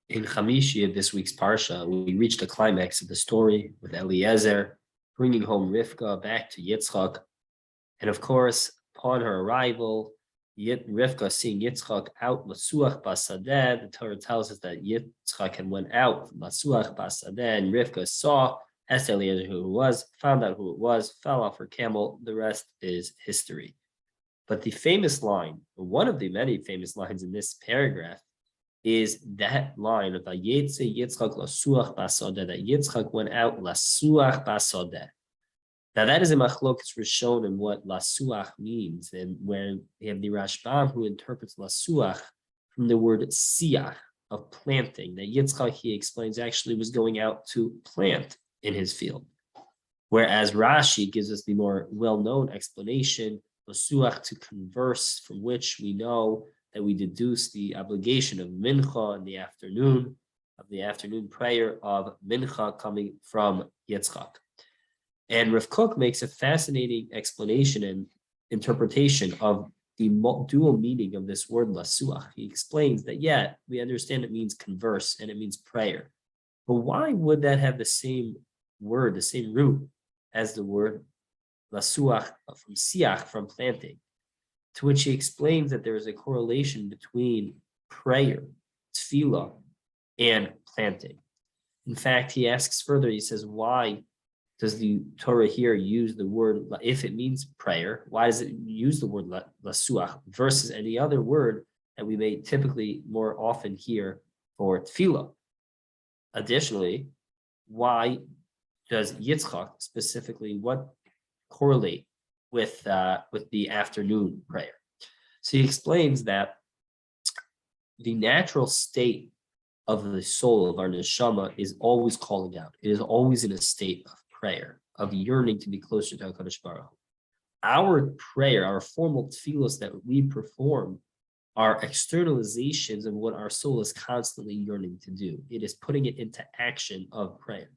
In Chamishi of this week's Parsha, we reached the climax of the story with Eliezer bringing home Rivka back to Yitzchak. And of course, upon her arrival, Rivka seeing Yitzchak out Lasuach Basadeh, the Torah tells us that Yitzchak had went out from Lasuach Basadeh, and Rivka saw Eliezer who it was, found out who it was, fell off her camel. The rest is history. But the famous line, or one of the many famous lines in this paragraph, is that line of Vayetze Yitzchak Lasuach Basadeh, that Yitzchak went out Lasuach Basadeh. Now that is a machlokas rishon in what lasuach means, and when we have the Rashbam who interprets lasuach from the word siach, of planting, that Yitzchak, he explains, actually was going out to plant in his field. Whereas Rashi gives us the more well-known explanation, lasuach, to converse, from which we know that we deduce the obligation of mincha in the afternoon, of the afternoon prayer of mincha coming from Yitzchak. And Rav Kook makes a fascinating explanation and interpretation of the dual meaning of this word lasuach. He explains that, yeah, we understand it means converse and it means prayer. But why would that have the same word, the same root as the word lasuach from siach, from planting? To which he explains that there is a correlation between prayer, tefillah, and planting. In fact, he asks further, he says, why does the Torah here use the word, if it means prayer, why does it use the word lasuach versus any other word that we may typically more often hear for tefillah? Additionally, why does Yitzchak specifically, what correlate with the afternoon prayer? So he explains that the natural state of the soul of our neshama is always calling out. It is always in a state of prayer, of yearning to be closer to HaKadosh Baruch Hu. Our prayer, our formal tefillos that we perform, are externalizations of what our soul is constantly yearning to do. It is putting it into action of prayer.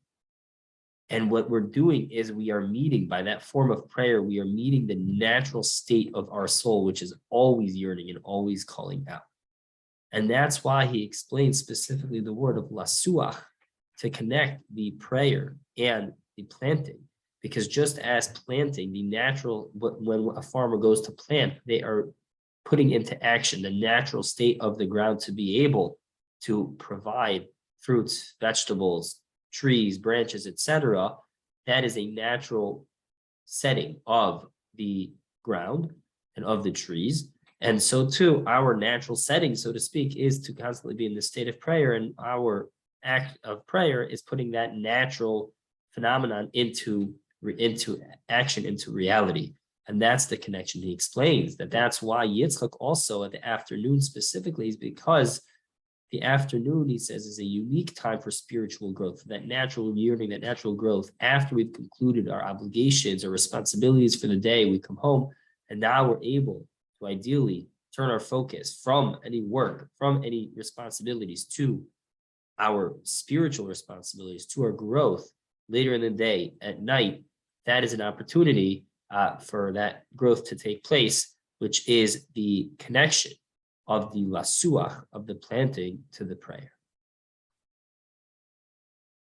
And what we're doing is we are meeting, by that form of prayer, we are meeting the natural state of our soul, which is always yearning and always calling out. And that's why he explains specifically the word of lasuach, to connect the prayer and the planting. Because just as planting, the natural, when a farmer goes to plant, they are putting into action the natural state of the ground to be able to provide fruits, vegetables, trees, branches, etc. That is a natural setting of the ground and of the trees. And so too, our natural setting, so to speak, is to constantly be in the state of prayer, and our act of prayer is putting that natural phenomenon into action, into reality. And that's the connection. He explains that that's why Yitzchak also at the afternoon specifically is because the afternoon, he says, is a unique time for spiritual growth, that natural yearning, that natural growth. After we've concluded our obligations or responsibilities for the day, we come home, and now we're able to ideally turn our focus from any work, from any responsibilities, to our spiritual responsibilities, to our growth later in the day, at night. That is an opportunity for that growth to take place, which is the connection of the lasuach, of the planting, to the prayer.